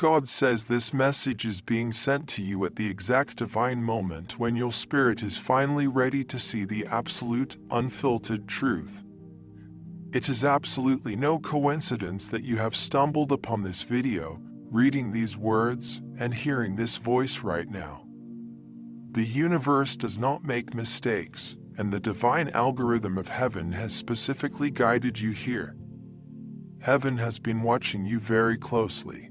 God says this message is being sent to you at the exact divine moment when your spirit is finally ready to see the absolute, unfiltered truth. It is absolutely no coincidence that you have stumbled upon this video, reading these words, and hearing this voice right now. The universe does not make mistakes, and the divine algorithm of heaven has specifically guided you here. Heaven has been watching you very closely.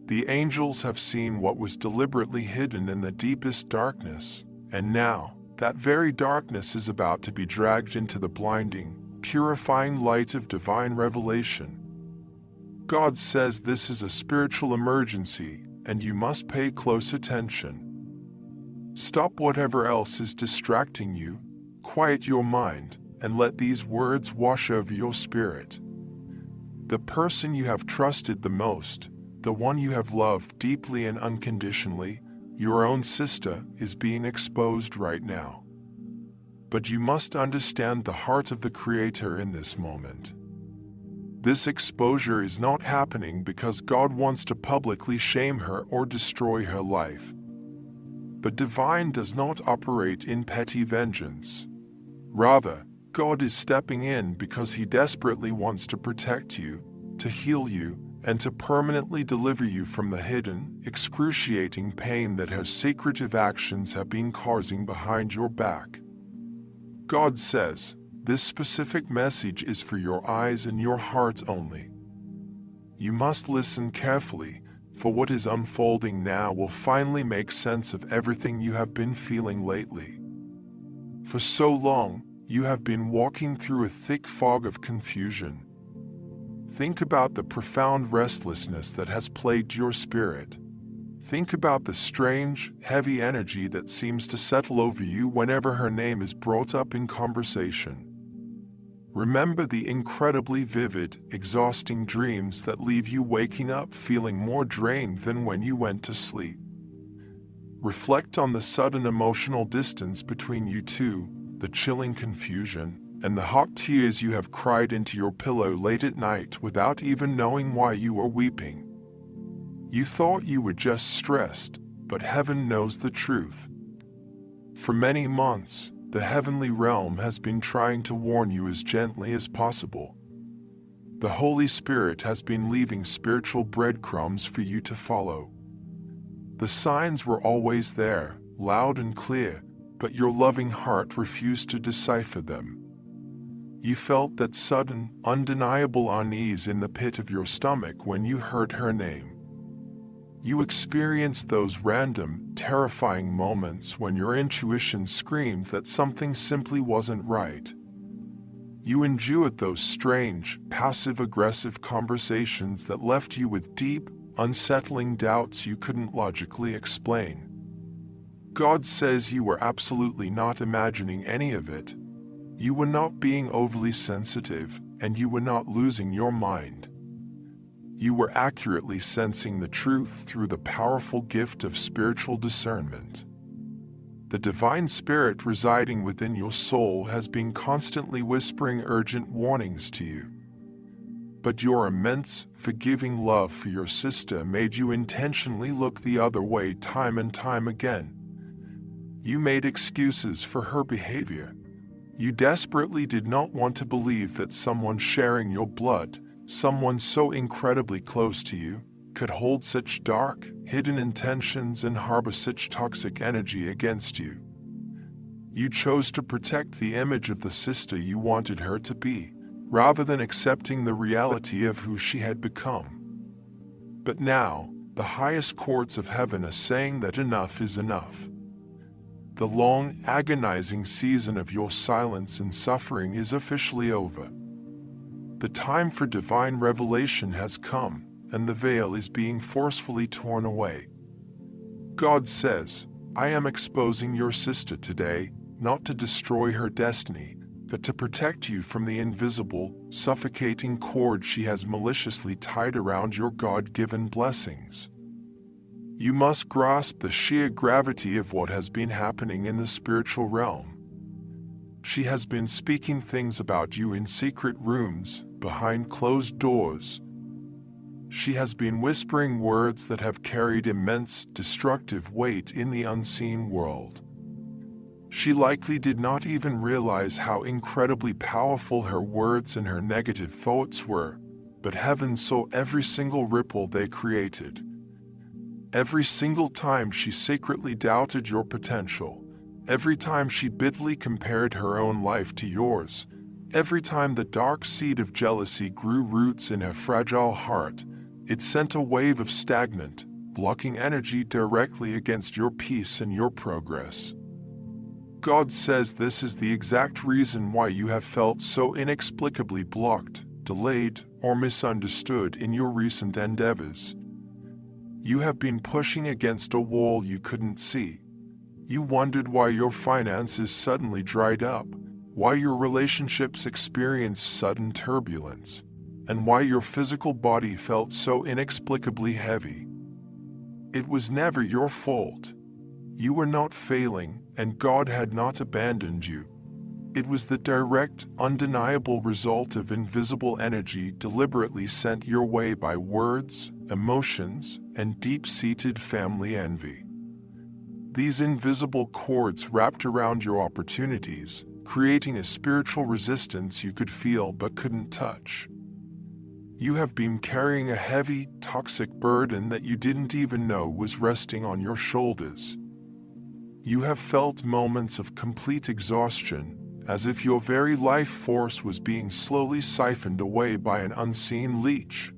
The angels have seen what was deliberately hidden in the deepest darkness, and now, that very darkness is about to be dragged into the blinding, purifying light of divine revelation. God says this is a spiritual emergency, and you must pay close attention. Stop whatever else is distracting you, quiet your mind, and let these words wash over your spirit. The person you have trusted the most, the one you have loved deeply and unconditionally, your own sister, is being exposed right now. But you must understand the heart of the Creator in this moment. This exposure is not happening because God wants to publicly shame her or destroy her life. But divine does not operate in petty vengeance. Rather, God is stepping in because He desperately wants to protect you, to heal you, and to permanently deliver you from the hidden, excruciating pain that her secretive actions have been causing behind your back. God says, this specific message is for your eyes and your heart only. You must listen carefully, for what is unfolding now will finally make sense of everything you have been feeling lately. For so long, you have been walking through a thick fog of confusion. Think about the profound restlessness that has plagued your spirit. Think about the strange, heavy energy that seems to settle over you whenever her name is brought up in conversation. Remember the incredibly vivid, exhausting dreams that leave you waking up feeling more drained than when you went to sleep. Reflect on the sudden emotional distance between you two, the chilling confusion, and the hot tears you have cried into your pillow late at night without even knowing why you were weeping. You thought you were just stressed, but heaven knows the truth. For many months, the heavenly realm has been trying to warn you as gently as possible. The Holy Spirit has been leaving spiritual breadcrumbs for you to follow. The signs were always there, loud and clear, but your loving heart refused to decipher them. You felt that sudden, undeniable unease in the pit of your stomach when you heard her name. You experienced those random, terrifying moments when your intuition screamed that something simply wasn't right. You endured those strange, passive-aggressive conversations that left you with deep, unsettling doubts you couldn't logically explain. God says you were absolutely not imagining any of it. You were not being overly sensitive, and you were not losing your mind. You were accurately sensing the truth through the powerful gift of spiritual discernment. The divine spirit residing within your soul has been constantly whispering urgent warnings to you. But your immense, forgiving love for your sister made you intentionally look the other way time and time again. You made excuses for her behavior. You desperately did not want to believe that someone sharing your blood, someone so incredibly close to you, could hold such dark, hidden intentions and harbor such toxic energy against you. You chose to protect the image of the sister you wanted her to be, rather than accepting the reality of who she had become. But now, the highest courts of heaven are saying that enough is enough. The long, agonizing season of your silence and suffering is officially over. The time for divine revelation has come, and the veil is being forcefully torn away. God says, I am exposing your sister today, not to destroy her destiny, but to protect you from the invisible, suffocating cord she has maliciously tied around your God-given blessings. You must grasp the sheer gravity of what has been happening in the spiritual realm. She has been speaking things about you in secret rooms, behind closed doors. She has been whispering words that have carried immense, destructive weight in the unseen world. She likely did not even realize how incredibly powerful her words and her negative thoughts were, but heaven saw every single ripple they created. Every single time she secretly doubted your potential, every time she bitterly compared her own life to yours, every time the dark seed of jealousy grew roots in her fragile heart, it sent a wave of stagnant, blocking energy directly against your peace and your progress. God says this is the exact reason why you have felt so inexplicably blocked, delayed, or misunderstood in your recent endeavors. You have been pushing against a wall you couldn't see. You wondered why your finances suddenly dried up, why your relationships experienced sudden turbulence, and why your physical body felt so inexplicably heavy. It was never your fault. You were not failing, and God had not abandoned you. It was the direct, undeniable result of invisible energy deliberately sent your way by words, emotions, and deep-seated family envy. These invisible cords wrapped around your opportunities, creating a spiritual resistance you could feel but couldn't touch. You have been carrying a heavy, toxic burden that you didn't even know was resting on your shoulders. You have felt moments of complete exhaustion, as if your very life force was being slowly siphoned away by an unseen leech.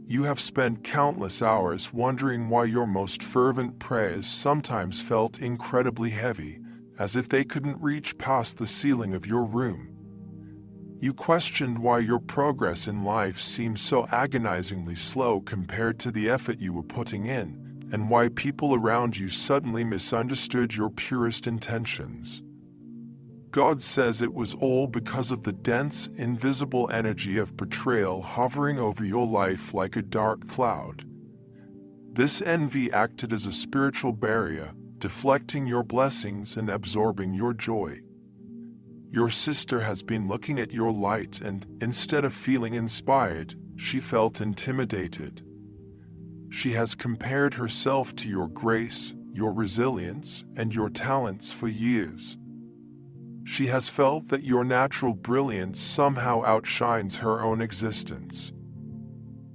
You have spent countless hours wondering why your most fervent prayers sometimes felt incredibly heavy, as if they couldn't reach past the ceiling of your room. You questioned why your progress in life seemed so agonizingly slow compared to the effort you were putting in, and why people around you suddenly misunderstood your purest intentions. God says it was all because of the dense, invisible energy of betrayal hovering over your life like a dark cloud. This envy acted as a spiritual barrier, deflecting your blessings and absorbing your joy. Your sister has been looking at your light and, instead of feeling inspired, she felt intimidated. She has compared herself to your grace, your resilience, and your talents for years. She has felt that your natural brilliance somehow outshines her own existence.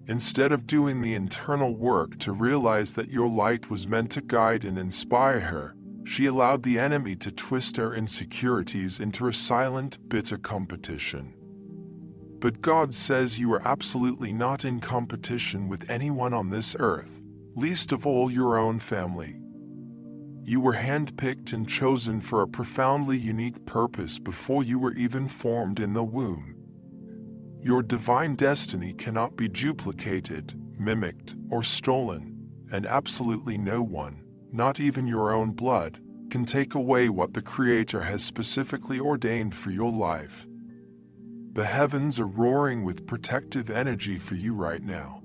Instead of doing the internal work to realize that your light was meant to guide and inspire her, she allowed the enemy to twist her insecurities into a silent, bitter competition. But God says you are absolutely not in competition with anyone on this earth, least of all your own family. You were handpicked and chosen for a profoundly unique purpose before you were even formed in the womb. Your divine destiny cannot be duplicated, mimicked, or stolen, and absolutely no one, not even your own blood, can take away what the Creator has specifically ordained for your life. The heavens are roaring with protective energy for you right now.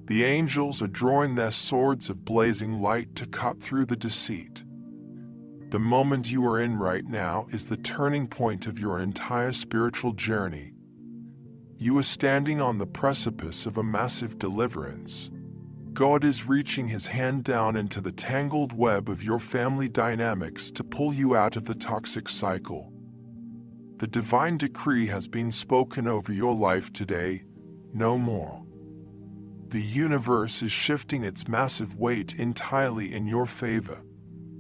The angels are drawing their swords of blazing light to cut through the deceit. The moment you are in right now is the turning point of your entire spiritual journey. You are standing on the precipice of a massive deliverance. God is reaching His hand down into the tangled web of your family dynamics to pull you out of the toxic cycle. The divine decree has been spoken over your life today: no more. The universe is shifting its massive weight entirely in your favor.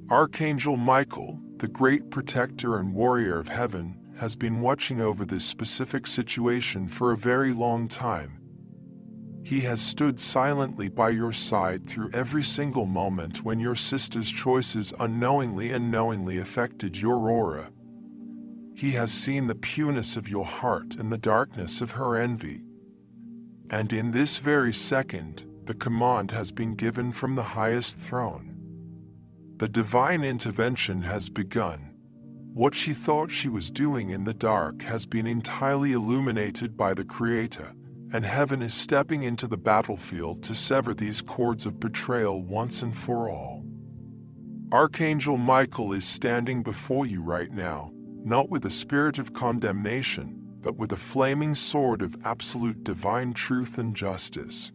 Archangel Michael, the great protector and warrior of heaven, has been watching over this specific situation for a very long time. He has stood silently by your side through every single moment when your sister's choices unknowingly and knowingly affected your aura. He has seen the pureness of your heart and the darkness of her envy. And in this very second, the command has been given from the highest throne. The divine intervention has begun. What she thought she was doing in the dark has been entirely illuminated by the Creator, and heaven is stepping into the battlefield to sever these cords of betrayal once and for all. Archangel Michael is standing before you right now, not with a spirit of condemnation, but with a flaming sword of absolute divine truth and justice.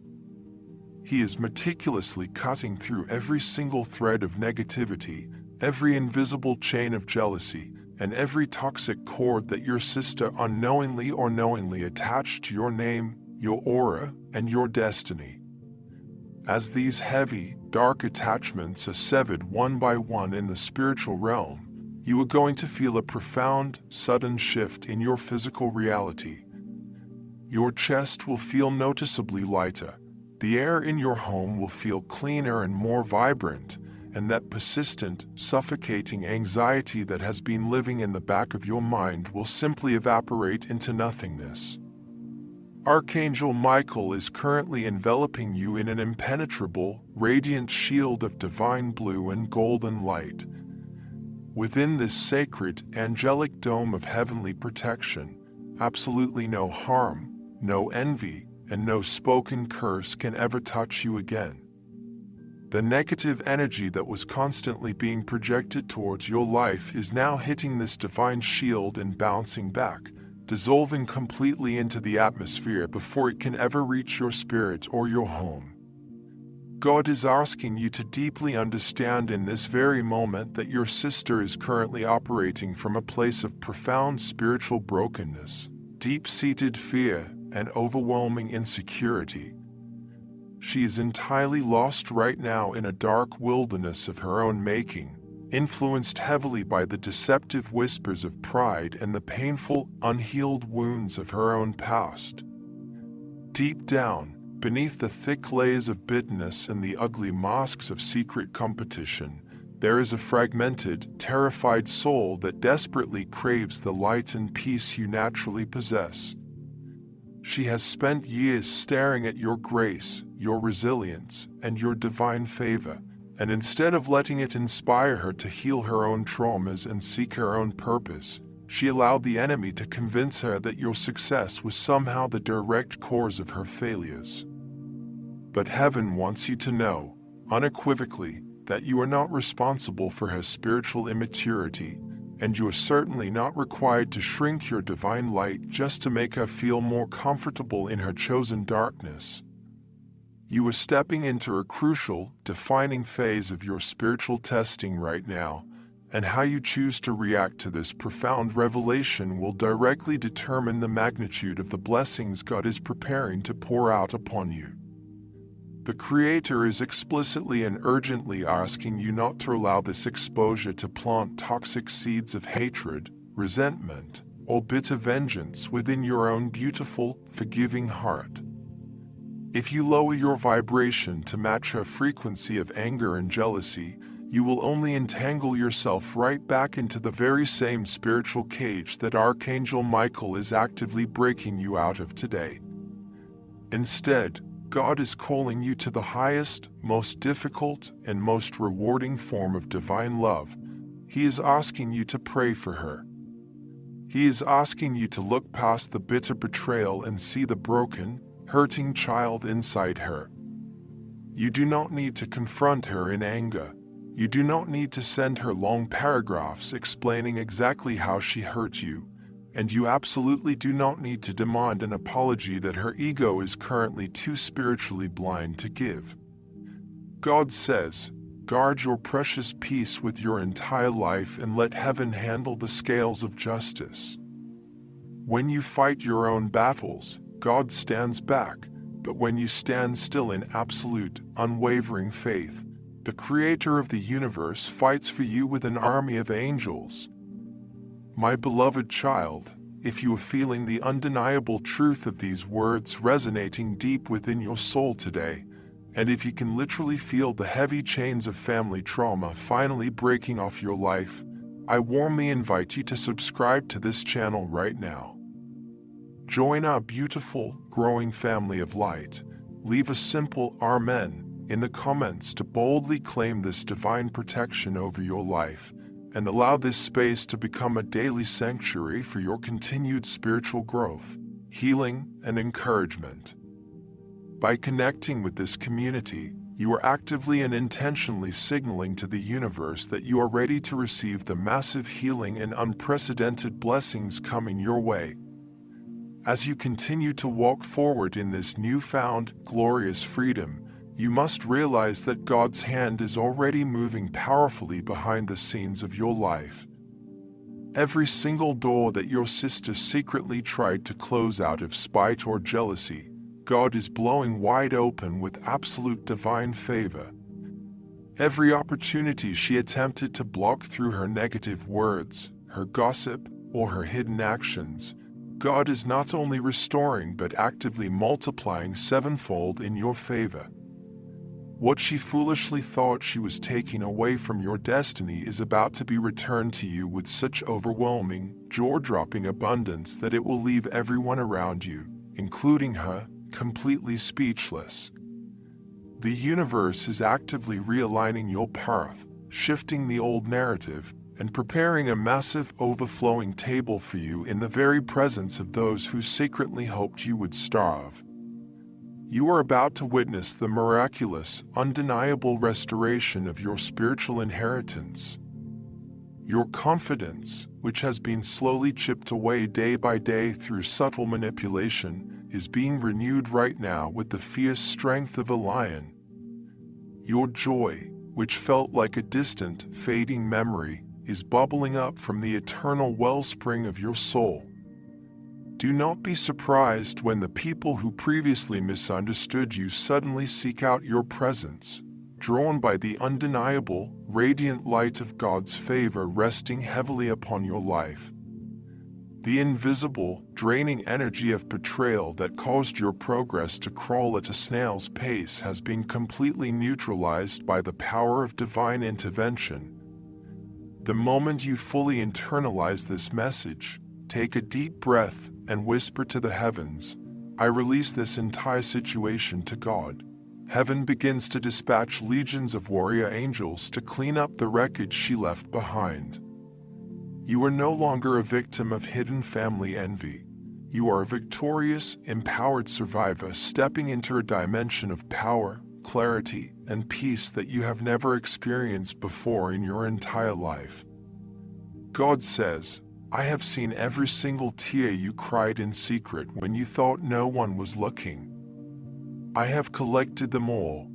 He is meticulously cutting through every single thread of negativity, every invisible chain of jealousy, and every toxic cord that your sister unknowingly or knowingly attached to your name, your aura, and your destiny. As these heavy, dark attachments are severed one by one in the spiritual realm, you are going to feel a profound, sudden shift in your physical reality. Your chest will feel noticeably lighter, the air in your home will feel cleaner and more vibrant, and that persistent, suffocating anxiety that has been living in the back of your mind will simply evaporate into nothingness. Archangel Michael is currently enveloping you in an impenetrable, radiant shield of divine blue and golden light. Within this sacred, angelic dome of heavenly protection, absolutely no harm, no envy, and no spoken curse can ever touch you again. The negative energy that was constantly being projected towards your life is now hitting this divine shield and bouncing back, dissolving completely into the atmosphere before it can ever reach your spirit or your home. God is asking you to deeply understand in this very moment that your sister is currently operating from a place of profound spiritual brokenness, deep-seated fear, and overwhelming insecurity. She is entirely lost right now in a dark wilderness of her own making, influenced heavily by the deceptive whispers of pride and the painful, unhealed wounds of her own past. Deep down, beneath the thick layers of bitterness and the ugly masks of secret competition, there is a fragmented, terrified soul that desperately craves the light and peace you naturally possess. She has spent years staring at your grace, your resilience, and your divine favor, and instead of letting it inspire her to heal her own traumas and seek her own purpose, she allowed the enemy to convince her that your success was somehow the direct cause of her failures. But heaven wants you to know, unequivocally, that you are not responsible for her spiritual immaturity, and you are certainly not required to shrink your divine light just to make her feel more comfortable in her chosen darkness. You are stepping into a crucial, defining phase of your spiritual testing right now, and how you choose to react to this profound revelation will directly determine the magnitude of the blessings God is preparing to pour out upon you. The Creator is explicitly and urgently asking you not to allow this exposure to plant toxic seeds of hatred, resentment, or bitter vengeance within your own beautiful, forgiving heart. If you lower your vibration to match her frequency of anger and jealousy, you will only entangle yourself right back into the very same spiritual cage that Archangel Michael is actively breaking you out of today. Instead, God is calling you to the highest, most difficult, and most rewarding form of divine love. He is asking you to pray for her. He is asking you to look past the bitter betrayal and see the broken, hurting child inside her. You do not need to confront her in anger. You do not need to send her long paragraphs explaining exactly how she hurt you. And you absolutely do not need to demand an apology that her ego is currently too spiritually blind to give. God says, guard your precious peace with your entire life and let heaven handle the scales of justice. When you fight your own battles, God stands back, but when you stand still in absolute, unwavering faith, the Creator of the universe fights for you with an army of angels. My beloved child, if you are feeling the undeniable truth of these words resonating deep within your soul today, and if you can literally feel the heavy chains of family trauma finally breaking off your life, I warmly invite you to subscribe to this channel right now. Join our beautiful, growing family of light. Leave a simple Amen in the comments to boldly claim this divine protection over your life, and allow this space to become a daily sanctuary for your continued spiritual growth, healing, and encouragement. By connecting with this community, you are actively and intentionally signaling to the universe that you are ready to receive the massive healing and unprecedented blessings coming your way. As you continue to walk forward in this newfound, glorious freedom, You must realize that God's hand is already moving powerfully behind the scenes of your life. Every single door that your sister secretly tried to close out of spite or jealousy, God is blowing wide open with absolute divine favor. Every opportunity she attempted to block through her negative words, her gossip, or her hidden actions, God is not only restoring but actively multiplying sevenfold in your favor. What she foolishly thought she was taking away from your destiny is about to be returned to you with such overwhelming, jaw-dropping abundance that it will leave everyone around you, including her, completely speechless. The universe is actively realigning your path, shifting the old narrative, and preparing a massive overflowing table for you in the very presence of those who secretly hoped you would starve. You are about to witness the miraculous, undeniable restoration of your spiritual inheritance. Your confidence, which has been slowly chipped away day by day through subtle manipulation, is being renewed right now with the fierce strength of a lion. Your joy, which felt like a distant, fading memory, is bubbling up from the eternal wellspring of your soul. Do not be surprised when the people who previously misunderstood you suddenly seek out your presence, drawn by the undeniable, radiant light of God's favor resting heavily upon your life. The invisible, draining energy of betrayal that caused your progress to crawl at a snail's pace has been completely neutralized by the power of divine intervention. The moment you fully internalize this message, take a deep breath and whisper to the heavens, "I release this entire situation to God." Heaven begins to dispatch legions of warrior angels to clean up the wreckage she left behind. You are no longer a victim of hidden family envy. You are a victorious, empowered survivor stepping into a dimension of power, clarity, and peace that you have never experienced before in your entire life. God says, "I have seen every single tear you cried in secret when you thought no one was looking. I have collected them all.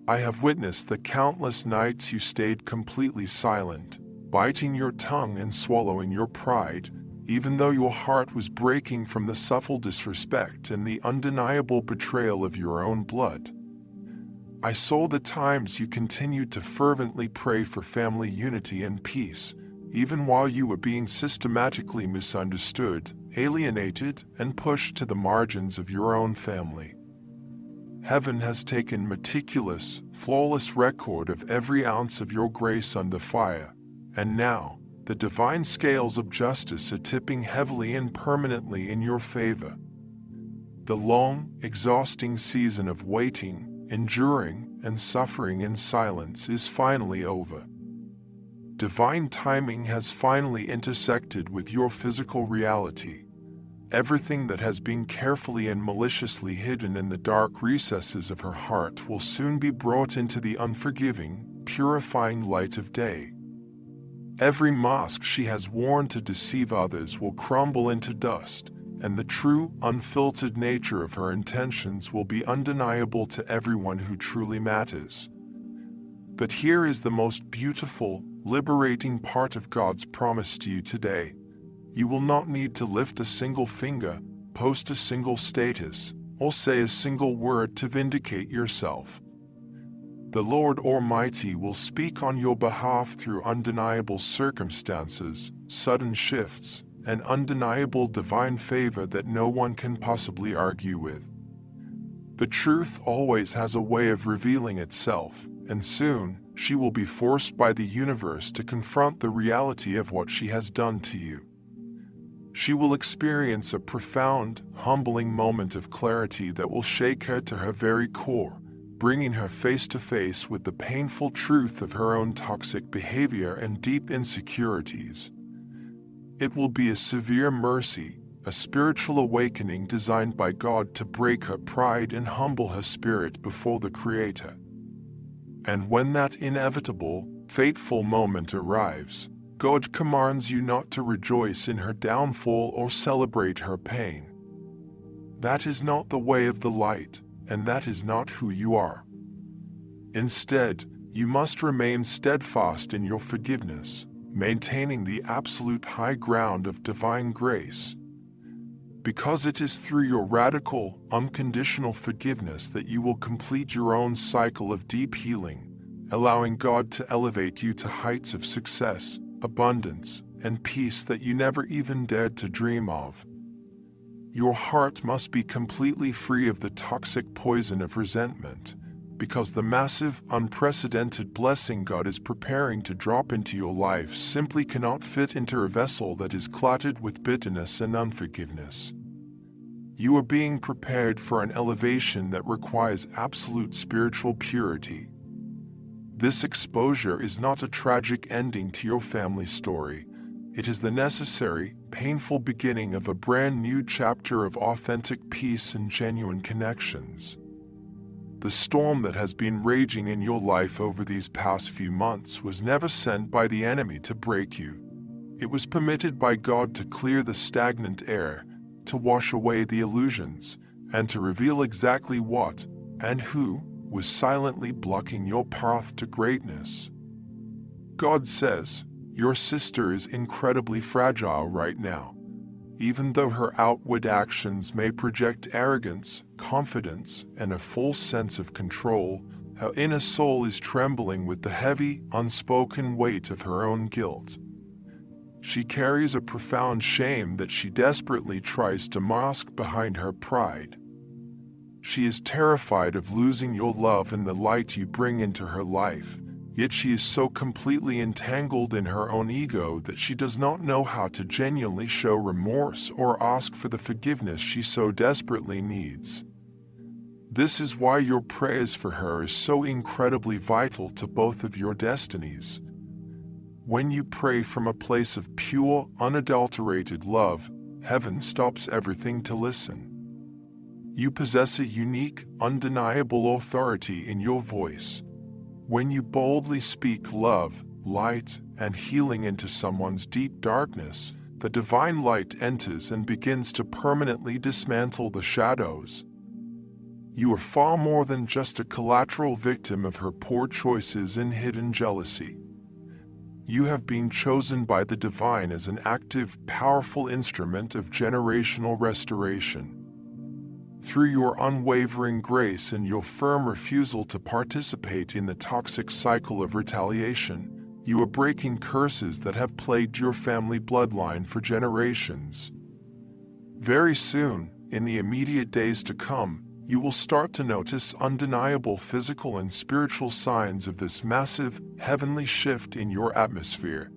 I have witnessed the countless nights you stayed completely silent, biting your tongue and swallowing your pride, even though your heart was breaking from the subtle disrespect and the undeniable betrayal of your own blood. I saw the times you continued to fervently pray for family unity and peace, even while you were being systematically misunderstood, alienated, and pushed to the margins of your own family. Heaven has taken meticulous, flawless record of every ounce of your grace under fire, and now, the divine scales of justice are tipping heavily and permanently in your favor. The long, exhausting season of waiting, enduring, and suffering in silence is finally over. Divine timing has finally intersected with your physical reality. Everything that has been carefully and maliciously hidden in the dark recesses of her heart will soon be brought into the unforgiving, purifying light of day. Every mask she has worn to deceive others will crumble into dust, and the true, unfiltered nature of her intentions will be undeniable to everyone who truly matters. But here is the most beautiful, liberating part of God's promise to you today. You will not need to lift a single finger, post a single status, or say a single word to vindicate yourself. The Lord Almighty will speak on your behalf through undeniable circumstances, sudden shifts, and undeniable divine favor that no one can possibly argue with. The truth always has a way of revealing itself, and soon, she will be forced by the universe to confront the reality of what she has done to you. She will experience a profound, humbling moment of clarity that will shake her to her very core, bringing her face to face with the painful truth of her own toxic behavior and deep insecurities. It will be a severe mercy, a spiritual awakening designed by God to break her pride and humble her spirit before the Creator. And when that inevitable, fateful moment arrives, God commands you not to rejoice in her downfall or celebrate her pain. That is not the way of the light, and that is not who you are. Instead, you must remain steadfast in your forgiveness, maintaining the absolute high ground of divine grace. Because it is through your radical, unconditional forgiveness that you will complete your own cycle of deep healing, allowing God to elevate you to heights of success, abundance, and peace that you never even dared to dream of. Your heart must be completely free of the toxic poison of resentment, because the massive, unprecedented blessing God is preparing to drop into your life simply cannot fit into a vessel that is clotted with bitterness and unforgiveness. You are being prepared for an elevation that requires absolute spiritual purity. This exposure is not a tragic ending to your family story. It is the necessary, painful beginning of a brand new chapter of authentic peace and genuine connections. The storm that has been raging in your life over these past few months was never sent by the enemy to break you. It was permitted by God to clear the stagnant air, to wash away the illusions, and to reveal exactly what and who was silently blocking your path to greatness. God says, your sister is incredibly fragile right now. Even though her outward actions may project arrogance, confidence, and a false sense of control, her inner soul is trembling with the heavy, unspoken weight of her own guilt. She carries a profound shame that she desperately tries to mask behind her pride. She is terrified of losing your love and the light you bring into her life, yet she is so completely entangled in her own ego that she does not know how to genuinely show remorse or ask for the forgiveness she so desperately needs. This is why your prayers for her is so incredibly vital to both of your destinies. When you pray from a place of pure, unadulterated love, heaven stops everything to listen. You possess a unique, undeniable authority in your voice. When you boldly speak love, light, and healing into someone's deep darkness, the divine light enters and begins to permanently dismantle the shadows. You are far more than just a collateral victim of her poor choices and hidden jealousy. You have been chosen by the divine as an active, powerful instrument of generational restoration. Through your unwavering grace and your firm refusal to participate in the toxic cycle of retaliation, you are breaking curses that have plagued your family bloodline for generations. Very soon, in the immediate days to come, you will start to notice undeniable physical and spiritual signs of this massive, heavenly shift in your atmosphere.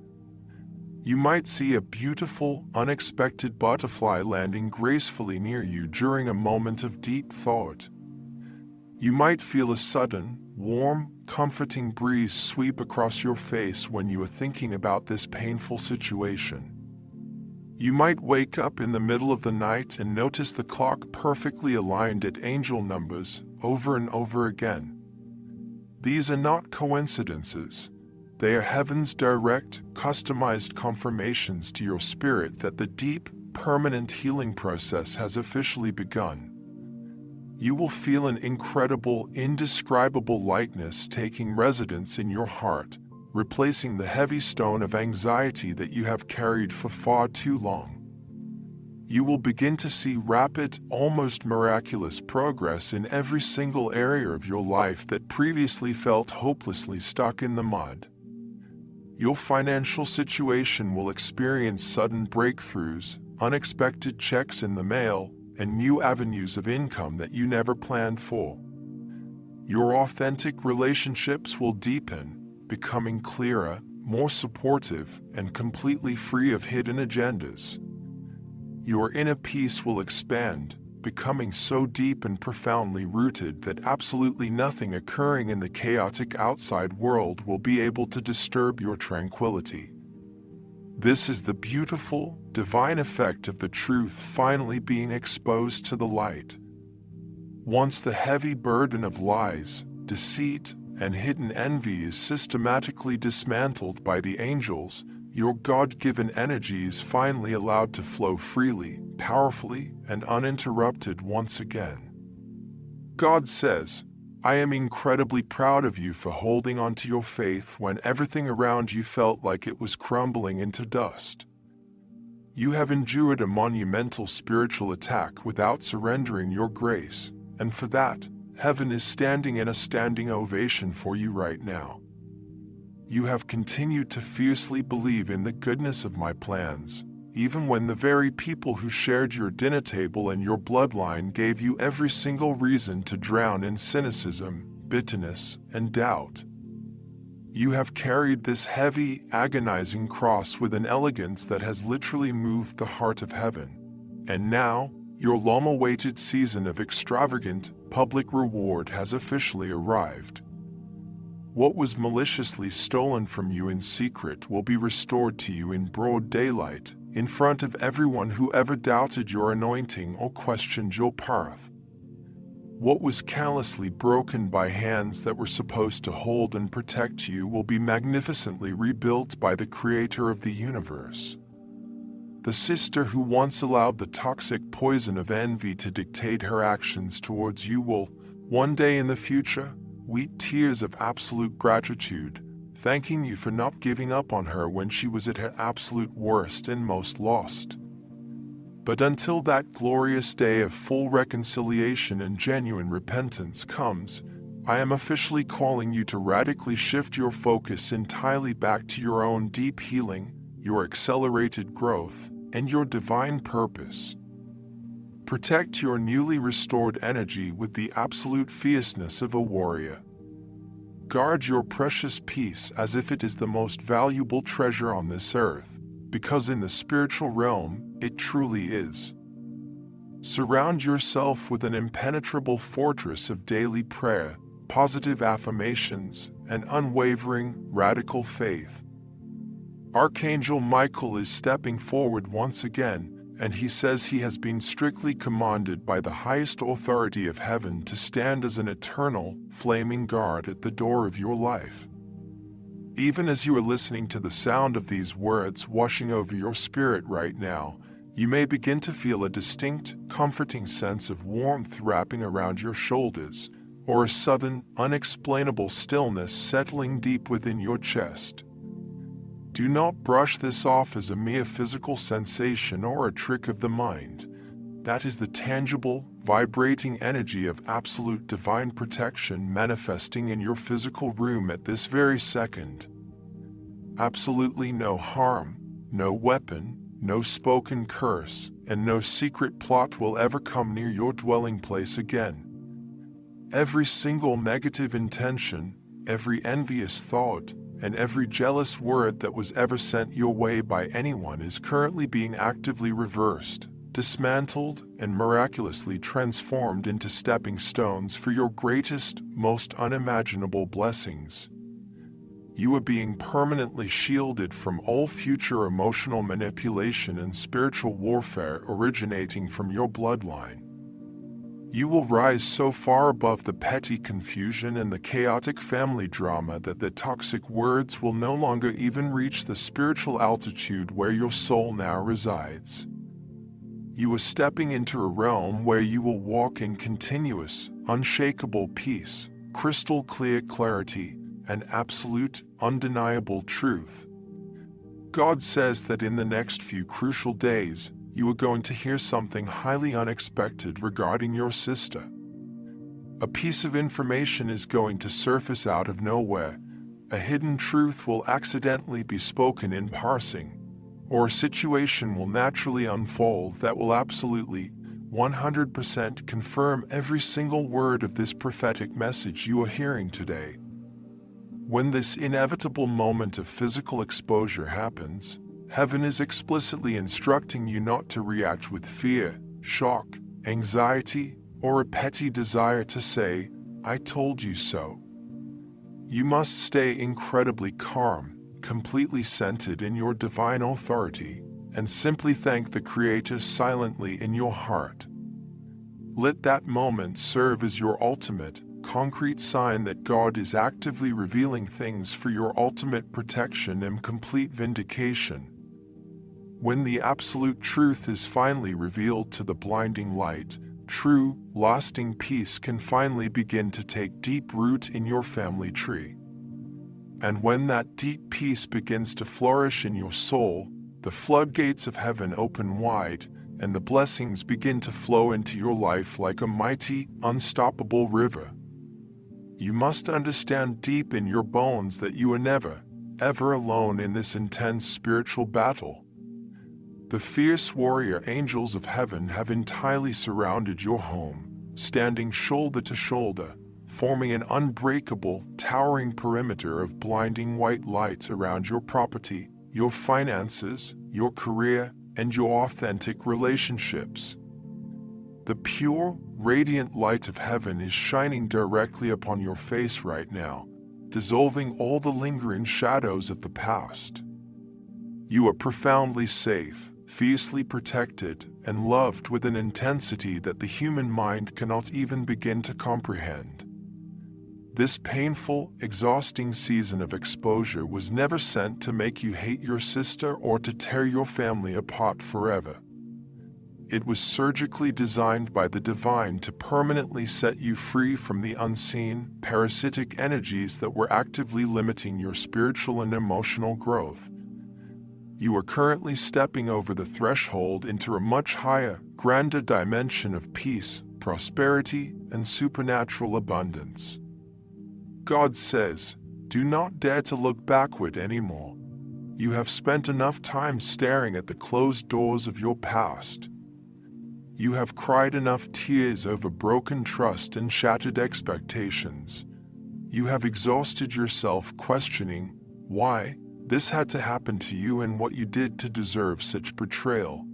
You might see a beautiful, unexpected butterfly landing gracefully near you during a moment of deep thought. You might feel a sudden, warm, comforting breeze sweep across your face when you are thinking about this painful situation. You might wake up in the middle of the night and notice the clock perfectly aligned at angel numbers over and over again. These are not coincidences. They are heaven's direct, customized confirmations to your spirit that the deep, permanent healing process has officially begun. You will feel an incredible, indescribable lightness taking residence in your heart, replacing the heavy stone of anxiety that you have carried for far too long. You will begin to see rapid, almost miraculous progress in every single area of your life that previously felt hopelessly stuck in the mud. Your financial situation will experience sudden breakthroughs, unexpected checks in the mail, and new avenues of income that you never planned for. Your authentic relationships will deepen, becoming clearer, more supportive, and completely free of hidden agendas. Your inner peace will expand, becoming so deep and profoundly rooted that absolutely nothing occurring in the chaotic outside world will be able to disturb your tranquility. This is the beautiful, divine effect of the truth finally being exposed to the light. Once the heavy burden of lies, deceit, and hidden envy is systematically dismantled by the angels, your God-given energy is finally allowed to flow freely, powerfully, and uninterrupted once again. God says, I am incredibly proud of you for holding on to your faith when everything around you felt like it was crumbling into dust. You have endured a monumental spiritual attack without surrendering your grace, and for that, heaven is standing in a standing ovation for you right now. You have continued to fiercely believe in the goodness of my plans, even when the very people who shared your dinner table and your bloodline gave you every single reason to drown in cynicism, bitterness, and doubt. You have carried this heavy, agonizing cross with an elegance that has literally moved the heart of heaven. And now, your long-awaited season of extravagant, public reward has officially arrived. What was maliciously stolen from you in secret will be restored to you in broad daylight, in front of everyone who ever doubted your anointing or questioned your path. What was callously broken by hands that were supposed to hold and protect you will be magnificently rebuilt by the Creator of the universe. The sister who once allowed the toxic poison of envy to dictate her actions towards you will, one day in the future, weep tears of absolute gratitude, thanking you for not giving up on her when she was at her absolute worst and most lost. But until that glorious day of full reconciliation and genuine repentance comes, I am officially calling you to radically shift your focus entirely back to your own deep healing, your accelerated growth, and your divine purpose. Protect your newly restored energy with the absolute fierceness of a warrior. Guard your precious peace as if it is the most valuable treasure on this earth, because in the spiritual realm, it truly is. Surround yourself with an impenetrable fortress of daily prayer, positive affirmations, and unwavering, radical faith. Archangel Michael is stepping forward once again, and he says he has been strictly commanded by the highest authority of heaven to stand as an eternal, flaming guard at the door of your life. Even as you are listening to the sound of these words washing over your spirit right now, you may begin to feel a distinct, comforting sense of warmth wrapping around your shoulders, or a sudden, unexplainable stillness settling deep within your chest. Do not brush this off as a mere physical sensation or a trick of the mind. That is the tangible, vibrating energy of absolute divine protection manifesting in your physical room at this very second. Absolutely no harm, no weapon, no spoken curse, and no secret plot will ever come near your dwelling place again. Every single negative intention, every envious thought, and every jealous word that was ever sent your way by anyone is currently being actively reversed, dismantled, and miraculously transformed into stepping stones for your greatest, most unimaginable blessings. You are being permanently shielded from all future emotional manipulation and spiritual warfare originating from your bloodline. You will rise so far above the petty confusion and the chaotic family drama that the toxic words will no longer even reach the spiritual altitude where your soul now resides. You are stepping into a realm where you will walk in continuous, unshakable peace, crystal clear clarity, and absolute, undeniable truth. God says that in the next few crucial days, you are going to hear something highly unexpected regarding your sister. A piece of information is going to surface out of nowhere, a hidden truth will accidentally be spoken in passing, or a situation will naturally unfold that will absolutely, 100% confirm every single word of this prophetic message you are hearing today. When this inevitable moment of physical exposure happens, heaven is explicitly instructing you not to react with fear, shock, anxiety, or a petty desire to say, "I told you so." You must stay incredibly calm, completely centered in your divine authority, and simply thank the Creator silently in your heart. Let that moment serve as your ultimate, concrete sign that God is actively revealing things for your ultimate protection and complete vindication. When the absolute truth is finally revealed to the blinding light, true, lasting peace can finally begin to take deep root in your family tree. And when that deep peace begins to flourish in your soul, the floodgates of heaven open wide, and the blessings begin to flow into your life like a mighty, unstoppable river. You must understand deep in your bones that you are never, ever alone in this intense spiritual battle. The fierce warrior angels of heaven have entirely surrounded your home, standing shoulder to shoulder, forming an unbreakable, towering perimeter of blinding white light around your property, your finances, your career, and your authentic relationships. The pure, radiant light of heaven is shining directly upon your face right now, dissolving all the lingering shadows of the past. You are profoundly safe, fiercely protected, and loved with an intensity that the human mind cannot even begin to comprehend. This painful, exhausting season of exposure was never sent to make you hate your sister or to tear your family apart forever. It was surgically designed by the divine to permanently set you free from the unseen, parasitic energies that were actively limiting your spiritual and emotional growth. You are currently stepping over the threshold into a much higher, grander dimension of peace, prosperity, and supernatural abundance. God says, do not dare to look backward anymore. You have spent enough time staring at the closed doors of your past. You have cried enough tears over broken trust and shattered expectations. You have exhausted yourself questioning why this had to happen to you and what you did to deserve such betrayal.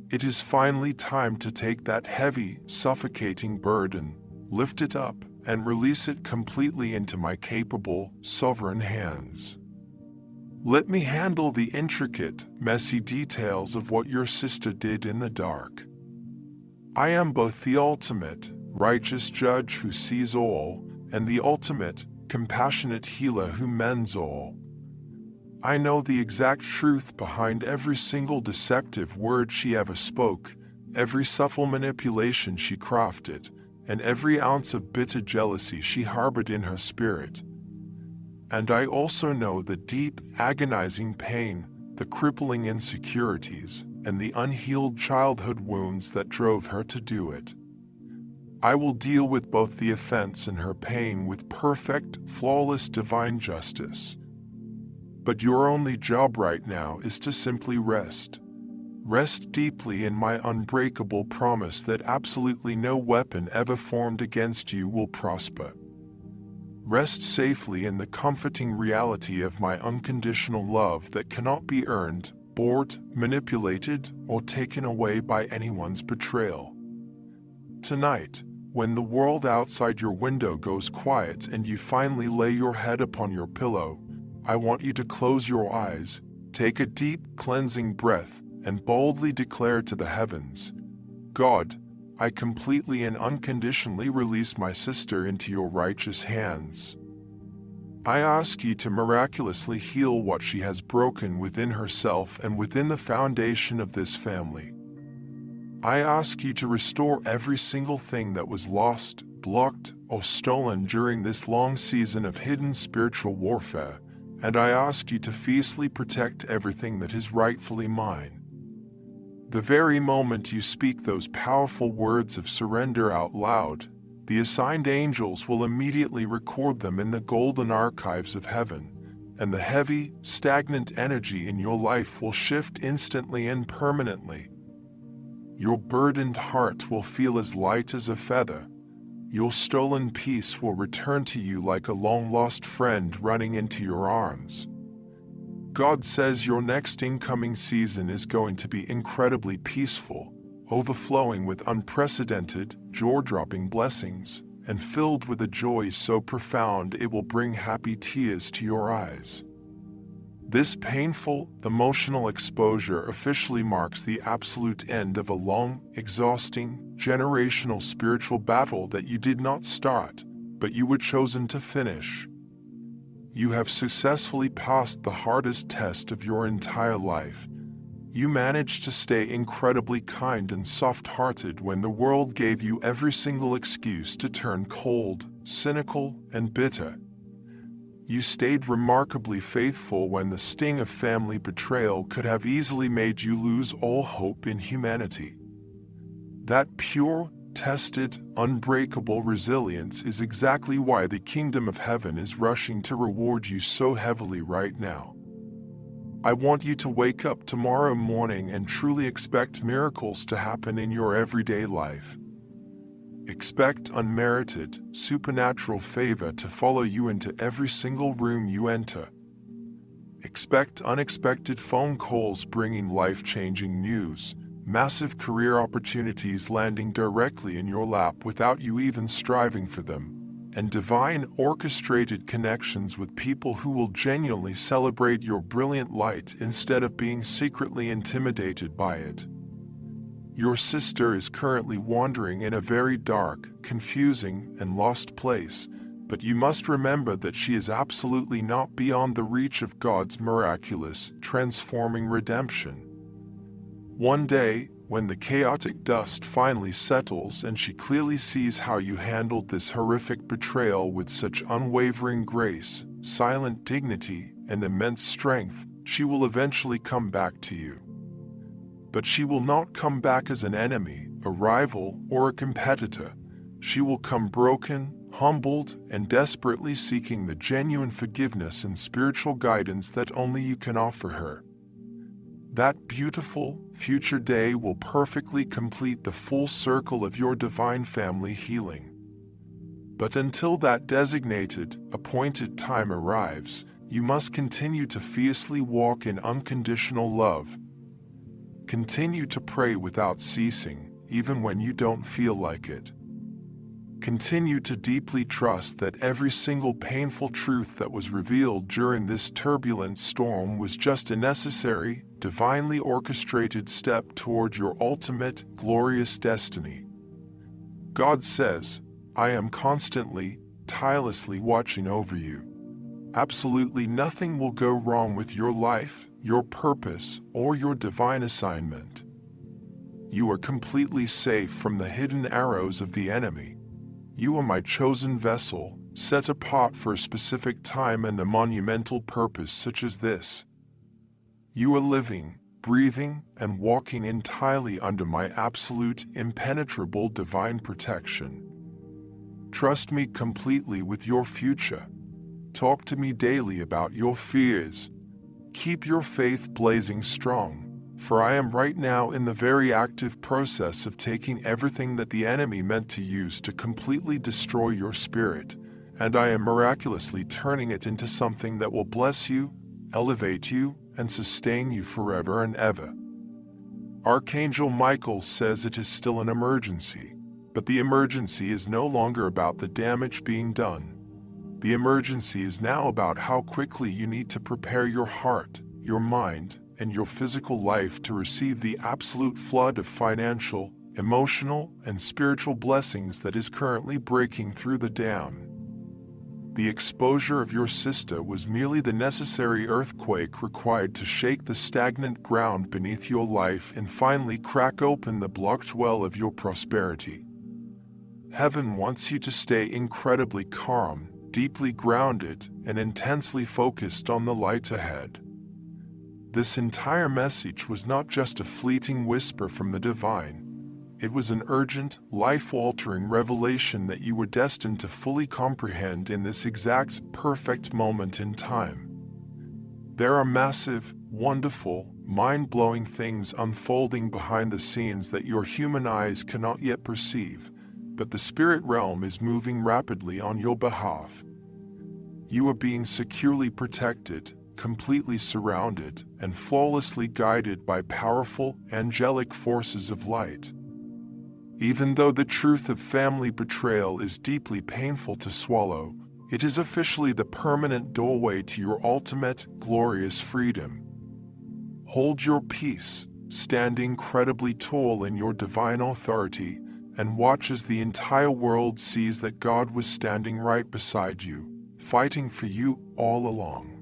It is finally time to take that heavy, suffocating burden, lift it up, and release it completely into my capable, sovereign hands. Let me handle the intricate, messy details of what your sister did in the dark. I am both the ultimate, righteous judge who sees all, and the ultimate, compassionate healer who mends all. I know the exact truth behind every single deceptive word she ever spoke, every subtle manipulation she crafted, and every ounce of bitter jealousy she harbored in her spirit. And I also know the deep, agonizing pain, the crippling insecurities, and the unhealed childhood wounds that drove her to do it. I will deal with both the offense and her pain with perfect, flawless divine justice. But your only job right now is to simply rest. Rest deeply in my unbreakable promise that absolutely no weapon ever formed against you will prosper. Rest safely in the comforting reality of my unconditional love that cannot be earned, bought, manipulated, or taken away by anyone's betrayal. Tonight, when the world outside your window goes quiet and you finally lay your head upon your pillow, I want you to close your eyes, take a deep, cleansing breath, and boldly declare to the heavens, God, I completely and unconditionally release my sister into your righteous hands. I ask you to miraculously heal what she has broken within herself and within the foundation of this family. I ask you to restore every single thing that was lost, blocked, or stolen during this long season of hidden spiritual warfare, and I ask you to fiercely protect everything that is rightfully mine. The very moment you speak those powerful words of surrender out loud, the assigned angels will immediately record them in the golden archives of heaven, and the heavy, stagnant energy in your life will shift instantly and permanently. Your burdened heart will feel as light as a feather. Your stolen peace will return to you like a long-lost friend running into your arms. God says your next incoming season is going to be incredibly peaceful, overflowing with unprecedented, jaw-dropping blessings, and filled with a joy so profound it will bring happy tears to your eyes. This painful, emotional exposure officially marks the absolute end of a long, exhausting, generational spiritual battle that you did not start, but you were chosen to finish. You have successfully passed the hardest test of your entire life. You managed to stay incredibly kind and soft-hearted when the world gave you every single excuse to turn cold, cynical, and bitter. You stayed remarkably faithful when the sting of family betrayal could have easily made you lose all hope in humanity. That pure, tested, unbreakable resilience is exactly why the kingdom of heaven is rushing to reward you so heavily right now. I want you to wake up tomorrow morning and truly expect miracles to happen in your everyday life. Expect unmerited, supernatural favor to follow you into every single room you enter. Expect unexpected phone calls bringing life-changing news, massive career opportunities landing directly in your lap without you even striving for them, and divine orchestrated connections with people who will genuinely celebrate your brilliant light instead of being secretly intimidated by it. Your sister is currently wandering in a very dark, confusing, and lost place, but you must remember that she is absolutely not beyond the reach of God's miraculous, transforming redemption. One day, when the chaotic dust finally settles and she clearly sees how you handled this horrific betrayal with such unwavering grace, silent dignity, and immense strength, she will eventually come back to you. But she will not come back as an enemy, a rival, or a competitor. She will come broken, humbled, and desperately seeking the genuine forgiveness and spiritual guidance that only you can offer her. That beautiful, future day will perfectly complete the full circle of your divine family healing. But until that designated, appointed time arrives, you must continue to fiercely walk in unconditional love. Continue to pray without ceasing, even when you don't feel like it. Continue to deeply trust that every single painful truth that was revealed during this turbulent storm was just a necessary, divinely orchestrated step toward your ultimate, glorious destiny. God says, "I am constantly, tirelessly watching over you." Absolutely nothing will go wrong with your life, your purpose, or your divine assignment. You are completely safe from the hidden arrows of the enemy. You are my chosen vessel, set apart for a specific time and a monumental purpose such as this. You are living, breathing, and walking entirely under my absolute, impenetrable divine protection. Trust me completely with your future. Talk to me daily about your fears. Keep your faith blazing strong, for I am right now in the very active process of taking everything that the enemy meant to use to completely destroy your spirit, and I am miraculously turning it into something that will bless you, elevate you, and sustain you forever and ever. Archangel Michael says it is still an emergency, but the emergency is no longer about the damage being done. The emergency is now about how quickly you need to prepare your heart, your mind, and your physical life to receive the absolute flood of financial, emotional, and spiritual blessings that is currently breaking through the dam. The exposure of your sister was merely the necessary earthquake required to shake the stagnant ground beneath your life and finally crack open the blocked well of your prosperity. Heaven wants you to stay incredibly calm, deeply grounded, and intensely focused on the light ahead. This entire message was not just a fleeting whisper from the divine. It was an urgent, life-altering revelation that you were destined to fully comprehend in this exact, perfect moment in time. There are massive, wonderful, mind-blowing things unfolding behind the scenes that your human eyes cannot yet perceive, but the spirit realm is moving rapidly on your behalf. You are being securely protected, completely surrounded, and flawlessly guided by powerful, angelic forces of light. Even though the truth of family betrayal is deeply painful to swallow, it is officially the permanent doorway to your ultimate, glorious freedom. Hold your peace, stand incredibly tall in your divine authority, and watch as the entire world sees that God was standing right beside you, fighting for you all along.